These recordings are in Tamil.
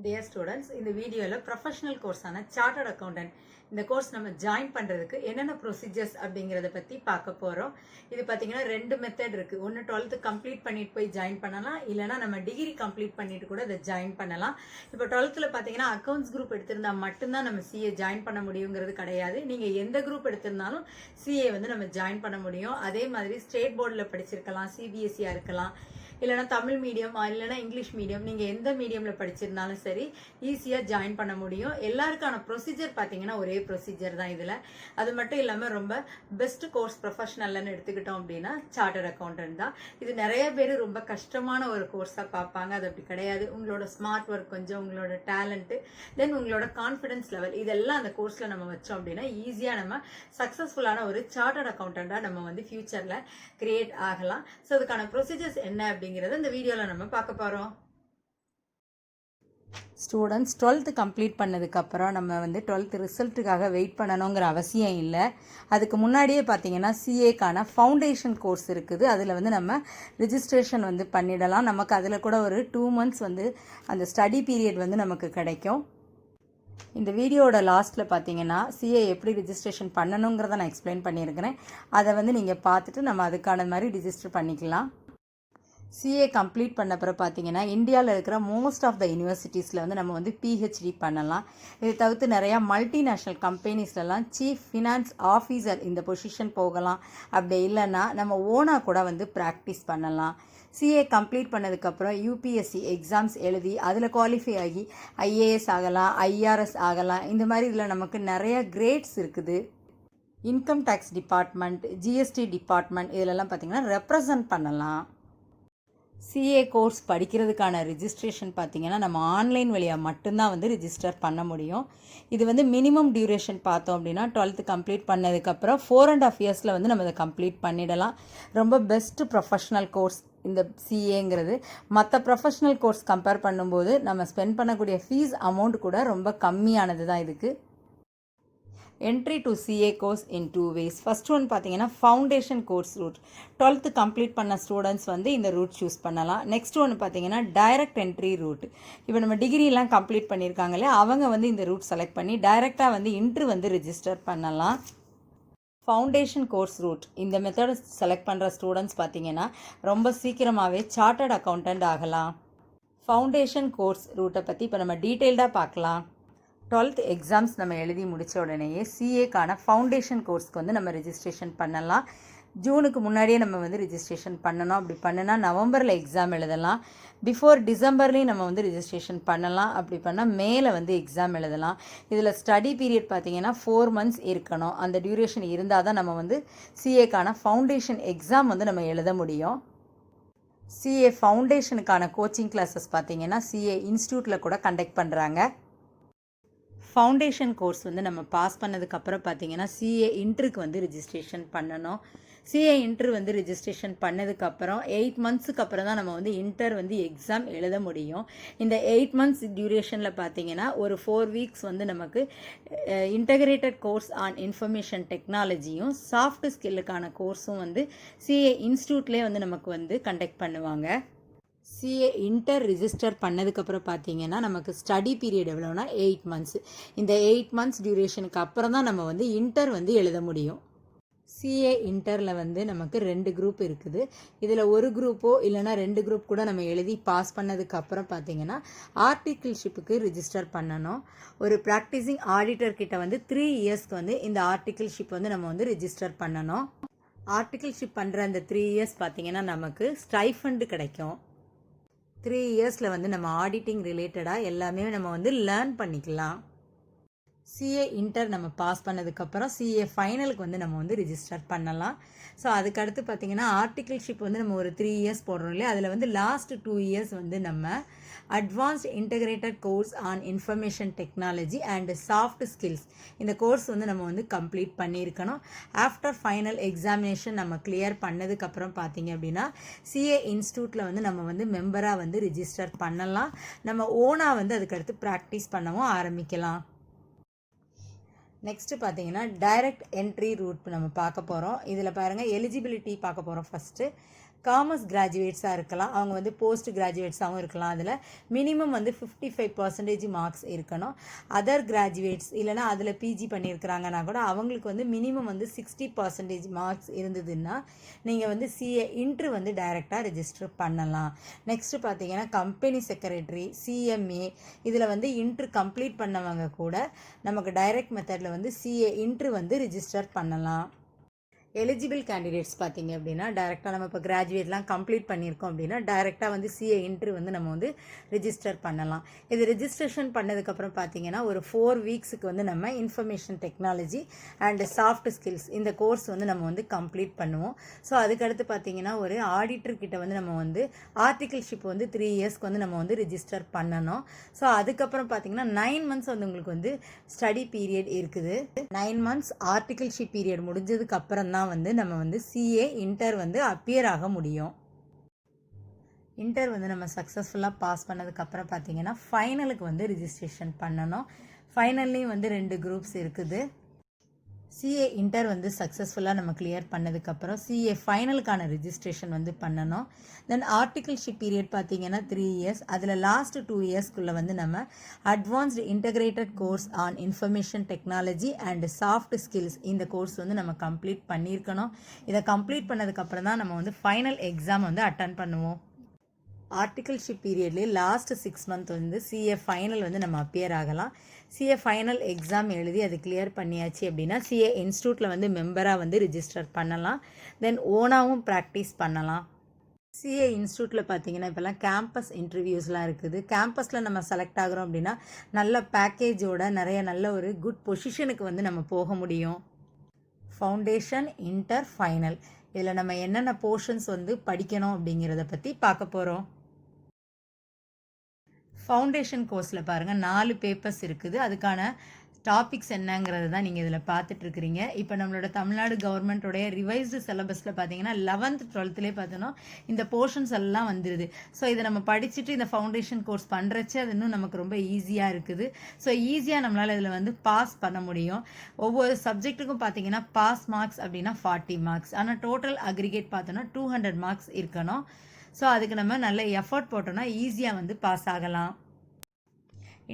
Dear students, இந்த வீடியோல ப்ரொஃபஷனல் கோர்ஸான சார்ட்டர்ட் அக்கௌண்டன்ட் இந்த கோர்ஸ் நம்ம ஜாயின் பண்றதுக்கு என்னென்ன ப்ரொசீஜர்ஸ் அப்படிங்கறத பத்தி பார்க்க போறோம். இது பாத்தீங்கன்னா ரெண்டு மெத்தட் இருக்கு. ஒன்னு 12th கம்ப்ளீட் பண்ணிட்டு போய் ஜாயின் பண்ணலாம், இல்லனா நம்ம டிகிரி கம்ப்ளீட் பண்ணிட்டு கூட இதை ஜாயின் பண்ணலாம். இப்போ 12thல பாத்தீங்கன்னா அக்கவுண்ட்ஸ் குரூப் எடுத்திருந்தா மட்டும்தான் நம்ம சிஏ ஜாயின் பண்ண முடியுங்கிறது கிடையாது. நீங்க எந்த குரூப் எடுத்திருந்தாலும் சிஏ வந்து நம்ம ஜாயின் பண்ண முடியும். அதே மாதிரி ஸ்டேட் போர்டுல படிச்சிருக்கலாம், சிபிஎஸ்சியா இருக்கலாம், இல்லைனா தமிழ் மீடியம் இல்லைனா இங்கிலீஷ் மீடியம், நீங்கள் எந்த மீடியமில் படிச்சிருந்தாலும் சரி ஈஸியாக ஜாயின் பண்ண முடியும். எல்லாருக்கான ப்ரொசீஜர் பார்த்தீங்கன்னா ஒரே ப்ரொசீஜர் தான் இதில். அது மட்டும் இல்லாமல் ரொம்ப பெஸ்ட் கோர்ஸ் ப்ரொஃபஷனல்னு எடுத்துக்கிட்டோம் அப்படின்னா சார்ட்டர்ட் அக்கௌண்டன்ட் தான். இது நிறைய பேர் ரொம்ப கஷ்டமான ஒரு கோர்ஸாக பார்ப்பாங்க. அது அப்படி கிடையாது. உங்களோட ஸ்மார்ட் ஒர்க் கொஞ்சம், உங்களோட டேலண்ட்டு, தென் உங்களோட கான்ஃபிடன்ஸ் லெவல், இதெல்லாம் அந்த கோர்ஸில் நம்ம வச்சோம் அப்படின்னா ஈஸியாக நம்ம சக்ஸஸ்ஃபுல்லான ஒரு சார்ட்டர்ட் அக்கௌண்டண்ட்டாக நம்ம வந்து ஃபியூச்சரில் கிரியேட் ஆகலாம். ஸோ அதுக்கான ப்ரொசீஜர்ஸ் என்ன அப்படிங்கிறத இந்த வீடியோல நம்ம பார்க்க போறோம். ஸ்டூடெண்ட்ஸ் 12th கம்ப்ளீட் பண்ணதுக்கப்புறம் நம்ம வந்து 12th ரிசல்ட்டுக்காக வெயிட் பண்ணணுங்கிற அவசியம் இல்லை. அதுக்கு முன்னாடியே பார்த்தீங்கன்னா சிஏக்கான ஃபவுண்டேஷன் கோர்ஸ் இருக்குது. அதில் வந்து நம்ம ரிஜிஸ்ட்ரேஷன் வந்து பண்ணிடலாம். நமக்கு அதில் கூட ஒரு 2 months வந்து அந்த ஸ்டடி பீரியட் வந்து நமக்கு கிடைக்கும். இந்த வீடியோட லாஸ்ட்டில் பார்த்தீங்கன்னா சிஏ எப்படி ரிஜிஸ்ட்ரேஷன் பண்ணணுங்கிறத நான் எக்ஸ்பிளைன் பண்ணியிருக்கிறேன். அதை வந்து நீங்கள் பார்த்துட்டு நம்ம அதுக்கான மாதிரி ரிஜிஸ்டர் பண்ணிக்கலாம். சிஏ கம்ப்ளீட் பண்ண அப்புறம் பார்த்தீங்கன்னா இந்தியாவில் இருக்கிற மோஸ்ட் ஆஃப் த யூனிவர்சிட்டிஸில் வந்து நம்ம வந்து பிஹெச்டி பண்ணலாம். இதை தவிர்த்து நிறையா மல்டிநேஷ்னல் கம்பெனிஸ்லலாம் சீஃப் ஃபினான்ஸ் ஆஃபீஸர் இந்த பொசிஷன் போகலாம். அப்படி இல்லைன்னா நம்ம ஓனாக கூட வந்து ப்ராக்டிஸ் பண்ணலாம். சிஏ கம்ப்ளீட் பண்ணதுக்கப்புறம் யூபிஎஸ்சி எக்ஸாம்ஸ் எழுதி அதில் குவாலிஃபை ஆகி ஐஏஎஸ் ஆகலாம், ஐஆர்எஸ் ஆகலாம். இந்த மாதிரி இதில் நமக்கு நிறைய கிரேட்ஸ் இருக்குது. Income tax department, GST department இதிலெல்லாம் பார்த்திங்கன்னா ரெப்ரசன்ட் பண்ணலாம். சிஏ கோர்ஸ் படிக்கிறதுக்கான ரிஜிஸ்ட்ரேஷன் பார்த்திங்கன்னா நம்ம ஆன்லைன் வழியாக மட்டும்தான் வந்து ரிஜிஸ்டர் பண்ண முடியும். இது வந்து மினிமம் டியூரேஷன் பார்த்தோம் அப்படின்னா 12th கம்ப்ளீட் பண்ணதுக்கப்புறம் 4.5 years வந்து நம்ம இதை கம்ப்ளீட் பண்ணிடலாம். ரொம்ப பெஸ்ட்டு ப்ரொஃபஷ்னல் கோர்ஸ் இந்த சிஏங்கிறது. மற்ற ப்ரொஃபஷ்னல் கோர்ஸ் கம்பேர் பண்ணும்போது நம்ம ஸ்பெண்ட் பண்ணக்கூடிய ஃபீஸ் அமௌண்ட் கூட ரொம்ப கம்மியானது தான் இதுக்கு. Entry to CA course in 2 ways. First one பார்த்தீங்கன்னா foundation course route. 12th complete பண்ண ஸ்டூடெண்ட்ஸ் வந்து இந்த ரூட் சூஸ் பண்ணலாம். நெக்ஸ்ட் ஒன்று பார்த்தீங்கன்னா டைரக்ட் என்ட்ரி ரூட். இப்போ நம்ம டிகிரிலாம் கம்ப்ளீட் பண்ணியிருக்காங்களே அவங்க வந்து இந்த ரூட் செலக்ட் பண்ணி டைரெக்டாக வந்து இன்ட்ரு வந்து ரிஜிஸ்டர் பண்ணலாம். ஃபவுண்டேஷன் கோர்ஸ் ரூட் இந்த மெத்தடை செலக்ட் பண்ணுற ஸ்டூடெண்ட்ஸ் பார்த்தீங்கன்னா ரொம்ப சீக்கிரமாகவே சார்ட்டர்ட் அக்கௌண்டன்ட் ஆகலாம். ஃபவுண்டேஷன் கோர்ஸ் ரூட்டை பற்றி இப்போ நம்ம டீட்டெயில்டாக பார்க்கலாம். 12th எக்ஸாம்ஸ் நம்ம எழுதி முடித்த உடனேயே சிஏக்கான ஃபவுண்டேஷன் கோர்ஸ்க்கு வந்து நம்ம ரிஜிஸ்ட்ரேஷன் பண்ணலாம். ஜூனுக்கு முன்னாடியே நம்ம வந்து ரிஜிஸ்ட்ரேஷன் பண்ணணும். அப்படி பண்ணுனா நவம்பரில் எக்ஸாம் எழுதலாம். பிஃபோர் டிசம்பர்லேயும் நம்ம வந்து ரிஜிஸ்ட்ரேஷன் பண்ணலாம். அப்படி பண்ணால் மேலே வந்து எக்ஸாம் எழுதலாம். இதில் ஸ்டடி பீரியட் பார்த்திங்கன்னா 4 months இருக்கணும். அந்த டியூரேஷன் இருந்தால் தான் நம்ம வந்து சிஏக்கான ஃபவுண்டேஷன் எக்ஸாம் வந்து நம்ம எழுத முடியும். சிஏ ஃபவுண்டேஷனுக்கான கோச்சிங் கிளாஸஸ் பார்த்திங்கன்னா சிஏ இன்ஸ்டியூட்டில் கூட கண்டக்ட் பண்ணுறாங்க. ஃபவுண்டேஷன் கோர்ஸ் வந்து நம்ம பாஸ் பண்ணதுக்கப்புறம் பார்த்தீங்கன்னா சிஏ இன்ட்ருக்கு வந்து ரிஜிஸ்ட்ரேஷன் பண்ணணும். சிஏ இன்ட்ரு வந்து ரிஜிஸ்ட்ரேஷன் பண்ணதுக்கப்புறம் 8 monthsக்கு அப்புறம் தான் நம்ம வந்து இன்டர் வந்து எக்ஸாம் எழுத முடியும். இந்த 8 months டியூரேஷனில் பார்த்தீங்கன்னா ஒரு 4 weeks வந்து நமக்கு இன்டகிரேட்டட் கோர்ஸ் ஆன் இன்ஃபர்மேஷன் டெக்னாலஜியும் சாஃப்ட் ஸ்கில்லுக்கான கோர்ஸும் வந்து சிஏ இன்ஸ்டியூட்லேயே வந்து நமக்கு வந்து கண்டக்ட் பண்ணுவாங்க. சிஏ இன்டர் ரிஜிஸ்டர் பண்ணதுக்கப்புறம் பார்த்தீங்கன்னா நமக்கு ஸ்டடி பீரியட் எவ்வளோனா 8 months. இந்த 8 months டியூரேஷனுக்கு அப்புறம் தான் நம்ம வந்து இன்டர் வந்து எழுத முடியும். சிஏ இன்டரில் வந்து நமக்கு 2 குரூப் இருக்குது. இதில் ஒரு குரூப்போ இல்லைனா 2 குரூப் கூட நம்ம எழுதி பாஸ் பண்ணதுக்கப்புறம் பார்த்தீங்கன்னா ஆர்டிகிள்ஷிப்புக்கு ரிஜிஸ்டர் பண்ணணும். ஒரு ப்ராக்டிசிங் ஆடிட்டர் கிட்ட வந்து 3 yearsக்கு வந்து இந்த ஆர்டிகிள்ஷிப் வந்து நம்ம வந்து ரிஜிஸ்டர் பண்ணணும். ஆர்டிகிள்ஷிப் பண்ணுற அந்த 3 years பார்த்தீங்கன்னா நமக்கு ஸ்டைஃபண்ட் கிடைக்கும். 3 yearsல வந்து நம்ம ஆடிட்டிங் ரிலேட்டடாக எல்லாமே நம்ம வந்து லேர்ன் பண்ணிக்கலாம். சிஏ இன்டர் நம்ம பாஸ் பண்ணதுக்கப்புறம் சிஏ ஃபைனலுக்கு வந்து நம்ம வந்து ரிஜிஸ்டர் பண்ணலாம். ஸோ அதுக்கடுத்து பார்த்திங்கன்னா ஆர்டிகிள்ஷிப் வந்து நம்ம ஒரு 3 years போடுறோம் இல்லையா, அதில் வந்து லாஸ்ட் 2 years வந்து நம்ம advanced integrated course on information technology and soft skills இந்த கோர்ஸ் வந்து நம்ம வந்து கம்ப்ளீட் பண்ணியிருக்கணும். ஆஃப்டர் ஃபைனல் எக்ஸாமினேஷன் நம்ம கிளியர் பண்ணதுக்கப்புறம் பார்த்திங்க அப்படின்னா சிஏ இன்ஸ்டியூட்டில் வந்து நம்ம வந்து மெம்பராக வந்து ரிஜிஸ்டர் பண்ணலாம். நம்ம ஓனாக வந்து அதுக்கடுத்து ப்ராக்டிஸ் பண்ணவும் ஆரம்பிக்கலாம். நெக்ஸ்ட்டு பார்த்தீங்கன்னா டைரக்ட் என்ட்ரி ரூட் நம்ம பார்க்க போகிறோம். இதில் பாருங்கள் எலிஜிபிலிட்டி பார்க்க போகிறோம். ஃபஸ்ட்டு காமர்ஸ் கிராஜுவேட்ஸாக இருக்கலாம், அவங்க வந்து போஸ்ட் கிராஜுவேட்ஸாகவும் இருக்கலாம். அதில் மினிமம் வந்து 55% மார்க்ஸ் இருக்கணும். அதர் கிராஜுவேட்ஸ் இல்லைனா அதில் பிஜி பண்ணியிருக்கிறாங்கன்னா கூட அவங்களுக்கு வந்து மினிமம் வந்து 60% மார்க்ஸ் இருந்ததுன்னா நீங்கள் வந்து சிஏ இன்ட்ரு வந்து டைரெக்டாக ரெஜிஸ்டர் பண்ணலாம். நெக்ஸ்ட்டு பார்த்தீங்கன்னா கம்பெனி செக்ரட்டரி, சிஎம்ஏ இதில் வந்து இன்ட்ரு கம்ப்ளீட் பண்ணவங்க கூட நமக்கு டைரக்ட் மெத்தடில் வந்து சிஏ இன்ட்ரு வந்து ரிஜிஸ்டர் பண்ணலாம். எலிஜிபிள் கேண்டிடேட்ஸ் பார்த்தீங்க அப்படின்னா டைரெக்டாக நம்ம இப்போ கிராஜுவேட்லாம் கம்ப்ளீட் பண்ணியிருக்கோம் அப்படின்னா டைரெக்டாக வந்து சிஏ இன்ட்ரு வந்து நம்ம வந்து ரிஜிஸ்டர் பண்ணலாம். இது ரிஜிஸ்ட்ரேஷன் பண்ணதுக்கப்புறம் பார்த்தீங்கன்னா ஒரு 4 வீக்ஸுக்கு வந்து நம்ம information technology and soft skills இந்த கோர்ஸ் வந்து நம்ம வந்து கம்ப்ளீட் பண்ணுவோம். ஸோ அதுக்கடுத்து பார்த்தீங்கன்னா ஒரு ஆடிட்டர் கிட்ட வந்து நம்ம வந்து ஆர்டிகல்ஷிப் வந்து 3 இயர்ஸ்க்கு வந்து நம்ம வந்து ரிஜிஸ்டர் பண்ணணும். ஸோ அதுக்கப்புறம் பார்த்தீங்கன்னா 9 மந்த்ஸ் வந்து உங்களுக்கு வந்து ஸ்டடி பீரியட் இருக்குது. 9 மந்த்ஸ் ஆர்டிகல்ஷிப் பீரியட் முடிஞ்சதுக்கு அப்புறம் தான் வந்து நம்ம வந்து சிஏ இன்டர் வந்து அப்பியர் ஆக முடியும். இன்டர் வந்து நம்ம சக்ஸஸ்ஃபுல்லாக பாஸ் பண்ணதுக்கப்புறம் பார்த்தீங்கன்னா ஃபைனலுக்கு வந்து ரிஜிஸ்ட்ரேஷன் பண்ணணும். ஃபைனல்லையும் வந்து 2 குரூப்ஸ் இருக்குது. சிஏ இன்டர் வந்து சக்ஸஸ்ஃபுல்லாக நம்ம கிளியர் பண்ணதுக்கப்புறம் சிஏ ஃபைனலுக்கான ரிஜிஸ்ட்ரேஷன் வந்து பண்ணணும். தென் ஆர்டிகல்ஷிப் பீரியட் பார்த்தீங்கன்னா 3 இயர்ஸ். அதில் லாஸ்ட் 2 இயர்ஸ்க்குள்ளே வந்து நம்ம advanced integrated course on information technology and soft skills இந்த கோர்ஸ் வந்து நம்ம கம்ப்ளீட் பண்ணியிருக்கணும். இதை கம்ப்ளீட் பண்ணதுக்கப்புறம் தான் நம்ம வந்து ஃபைனல் எக்ஸாம் வந்து அட்டன் பண்ணுவோம். ஆர்டிகல்ஷிப் பீரியட்லேயே லாஸ்ட் 6 மந்த் வந்து சிஏ ஃபைனல் வந்து நம்ம அப்பியர் ஆகலாம். சிஏ ஃபைனல் எக்ஸாம் எழுதி அது கிளியர் பண்ணியாச்சு அப்படின்னா சிஏ இன்ஸ்டியூட்டில் வந்து மெம்பராக வந்து ரிஜிஸ்டர் பண்ணலாம். தென் ஓனாகவும் ப்ராக்டிஸ் பண்ணலாம். சிஏ இன்ஸ்டியூட்டில் பார்த்தீங்கன்னா இப்போல்லாம் கேம்பஸ் இன்டர்வியூஸ்லாம் இருக்குது. கேம்பஸில் நம்ம செலக்ட் ஆகிறோம் அப்படின்னா நல்ல பேக்கேஜோட நிறைய நல்ல ஒரு குட் பொசிஷனுக்கு வந்து நம்ம போக முடியும். ஃபவுண்டேஷன், இன்டர், ஃபைனல் இதில் நம்ம என்னென்ன போர்ஷன்ஸ் வந்து படிக்கணும் அப்படிங்கிறத பற்றி பார்க்க போகிறோம். ஃபவுண்டேஷன் கோர்ஸில் பாருங்கள் 4 பேப்பர்ஸ் இருக்குது. அதுக்கான டாபிக்ஸ் என்னங்கிறது தான் நீங்கள் இதில் பார்த்துட்ருக்குறீங்க. இப்போ நம்மளோட தமிழ்நாடு கவர்மெண்ட்டோடைய ரிவைஸ்டு சிலபஸில் பார்த்தீங்கன்னா 11th 12thலேயே பார்த்தோன்னா இந்த போர்ஷன்ஸ் எல்லாம் வந்துடுது. ஸோ இதை நம்ம படிச்சுட்டு இந்த ஃபவுண்டேஷன் கோர்ஸ் பண்ணுறச்சு அது இன்னும் நமக்கு ரொம்ப ஈஸியாக இருக்குது. ஸோ ஈஸியாக நம்மளால் இதில் வந்து பாஸ் பண்ண முடியும். ஒவ்வொரு சப்ஜெக்ட்டுக்கும் பார்த்தீங்கன்னா பாஸ் மார்க்ஸ் அப்படின்னா 40 மார்க்ஸ். ஆனால் டோட்டல் அக்ரிகேட் பார்த்தோன்னா 200 மார்க்ஸ் இருக்கணும். ஸோ அதுக்கு நம்ம நல்ல எஃபர்ட் போட்டோன்னா ஈஸியாக வந்து பாஸ் ஆகலாம்.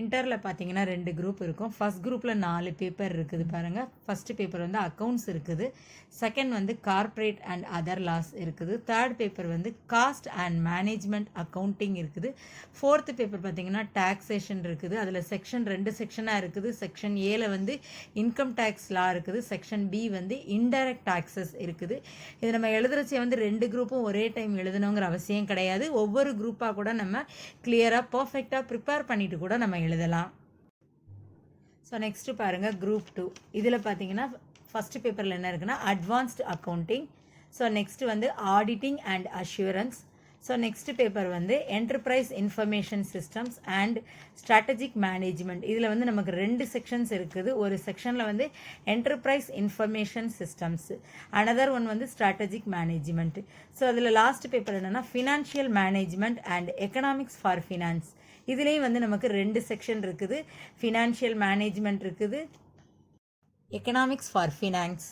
இன்டரில் பார்த்தீங்கன்னா 2 குரூப் இருக்கும். ஃபஸ்ட் குரூப்பில் 4 பேப்பர் இருக்குது பாருங்கள். ஃபஸ்ட்டு பேப்பர் வந்து அக்கௌண்ட்ஸ் இருக்குது. செகண்ட் வந்து கார்ப்பரேட் அண்ட் அதர் லாஸ் இருக்குது. தேர்ட் பேப்பர் வந்து காஸ்ட் அண்ட் மேனேஜ்மெண்ட் அக்கௌண்டிங் இருக்குது. ஃபோர்த்து பேப்பர் பார்த்தீங்கன்னா டாக்ஸேஷன் இருக்குது. அதில் செக்ஷன் 2 செக்ஷனாக இருக்குது. செக்ஷன் ஏல வந்து இன்கம் டேக்ஸ் லா இருக்குது. செக்ஷன் பி வந்து இன்டைரக்ட் டாக்ஸஸ் இருக்குது. இது நம்ம எழுதுறச்சே வந்து 2 குரூப்பும் ஒரே டைம் எழுதணுங்கிற அவசியம் கிடையாது. ஒவ்வொரு குரூப்பாக கூட நம்ம கிளியராக பர்ஃபெக்டாக ப்ரிப்பேர் பண்ணிட்டு கூட நம்ம எழுதலாம். ஸோ நெக்ஸ்ட்டு பாருங்கள் குரூப் 2. இதில் பார்த்தீங்கன்னா ஃபஸ்ட்டு பேப்பரில் என்ன இருக்குன்னா அட்வான்ஸ்டு அக்கௌண்டிங். ஸோ நெக்ஸ்ட்டு வந்து auditing and assurance. So next paper வந்து enterprise information systems and strategic management. இதில் வந்து நமக்கு 2 செக்ஷன்ஸ் இருக்குது. ஒரு செக்ஷனில் வந்து enterprise information systems, another one வந்து ஸ்ட்ராட்டஜிக் மேனேஜ்மெண்ட். ஸோ அதில் லாஸ்ட் பேப்பர் என்னென்னா financial management and economics for finance. இதுலேயும் வந்து நமக்கு 2 செக்ஷன் இருக்குது. ஃபினான்ஷியல் மேனேஜ்மெண்ட் இருக்குது, எக்கனாமிக்ஸ் ஃபார் ஃபினான்ஸ்.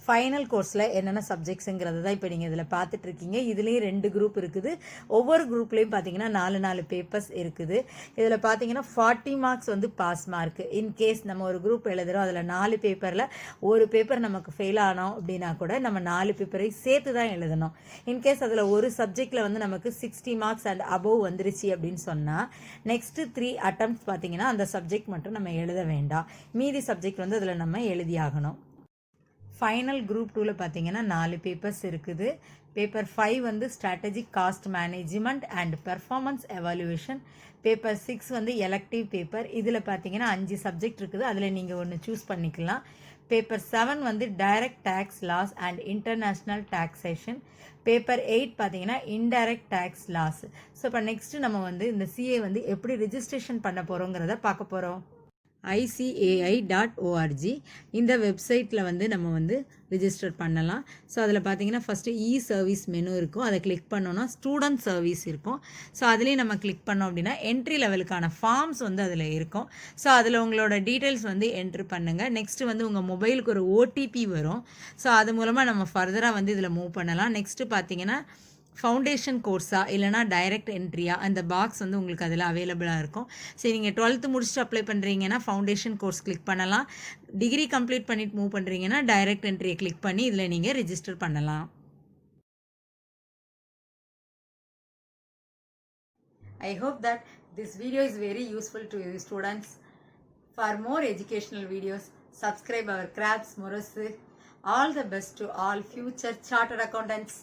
ஃபைனல் கோர்ஸில் என்னென்ன சப்ஜெக்ட்ஸுங்கிறது தான் இப்போ நீங்கள் இதில் பார்த்துட்ருக்கீங்க. இதுலேயும் 2 குரூப் இருக்குது. ஒவ்வொரு குரூப்லேயும் பார்த்தீங்கன்னா 4 பேப்பர்ஸ் இருக்குது. இதில் பார்த்தீங்கன்னா 40 மார்க்ஸ் வந்து பாஸ் மார்க். இன்கேஸ் நம்ம ஒரு குரூப் எழுதுகிறோம், அதில் 4 பேப்பரில் ஒரு பேப்பர் நமக்கு ஃபெயில் ஆனோம் அப்படின்னா கூட நம்ம 4 பேப்பரை சேர்த்து தான் எழுதணும். இன்கேஸ் அதில் ஒரு சப்ஜெக்டில் வந்து நமக்கு 60 மார்க்ஸ் அண்ட் அபோவ் வந்துருச்சு அப்படின்னு சொன்னால் நெக்ஸ்ட்டு 3 அட்டம்ப்ட்ஸ் பார்த்தீங்கன்னா அந்த சப்ஜெக்ட் மட்டும் நம்ம எழுத வேண்டாம். மீதி சப்ஜெக்ட் வந்து அதில் நம்ம எழுதி ஆகணும். ஃபைனல் குரூப் 2ல் பார்த்தீங்கன்னா 4 பேப்பர்ஸ் இருக்குது. பேப்பர் 5 வந்து strategic cost management and performance evaluation. Paper 6 வந்து எலக்டிவ் பேப்பர். இதில் பார்த்தீங்கன்னா 5 சப்ஜெக்ட் இருக்குது. அதில் நீங்கள் ஒன்று சூஸ் பண்ணிக்கலாம். பேப்பர் 7 வந்து direct tax laws and international taxation. Paper 8 பார்த்தீங்கன்னா இன்டைரக்ட் டேக்ஸ் லாஸ். ஸோ இப்போ நெக்ஸ்ட்டு நம்ம வந்து இந்த சிஏ வந்து எப்படி ரிஜிஸ்ட்ரேஷன் பண்ண போகிறோங்கிறத பார்க்க போகிறோம். icai.org. இந்த வெப்சைட்டில் வந்து நம்ம வந்து ரிஜிஸ்டர் பண்ணலாம். ஸோ அதில் பார்த்தீங்கன்னா ஃபஸ்ட்டு சர்வீஸ் மெனு இருக்கும், அதை கிளிக் பண்ணோன்னா ஸ்டூடெண்ட் சர்வீஸ் இருக்கும். ஸோ அதுலேயும் நம்ம கிளிக் பண்ணோம் அப்படின்னா என்ட்ரி லெவலுக்கான ஃபார்ம்ஸ் வந்து அதில் இருக்கும். ஸோ அதில் உங்களோட டீட்டெயில்ஸ் வந்து என்ட்ரு பண்ணுங்கள். நெக்ஸ்ட்டு வந்து உங்கள் மொபைலுக்கு ஒரு ஓடிபி வரும். ஸோ அது மூலமாக நம்ம ஃபர்தராக வந்து இதில் மூவ் பண்ணலாம். நெக்ஸ்ட்டு பார்த்தீங்கன்னா ஃபவுண்டேஷன் கோர்ஸா இல்லைனா டைரக்ட் என்ட்ரியா அந்த பாக்ஸ் வந்து உங்களுக்கு அதில் அவைலபிளாக இருக்கும். சரி, நீங்கள் 12th முடிச்சுட்டு அப்ளை பண்ணுறீங்கன்னா ஃபவுண்டேஷன் கோர்ஸ் கிளிக் பண்ணலாம். டிகிரி கம்ப்ளீட் பண்ணிட்டு மூவ் பண்ணுறீங்கன்னா டைரக்ட் என்ட்ரியை கிளிக் பண்ணி இதில் நீங்கள் ரிஜிஸ்டர் பண்ணலாம். I hope that this video is very useful to you students. For more educational videos, subscribe our CRAFTS Morosu. All the best to all future chartered accountants.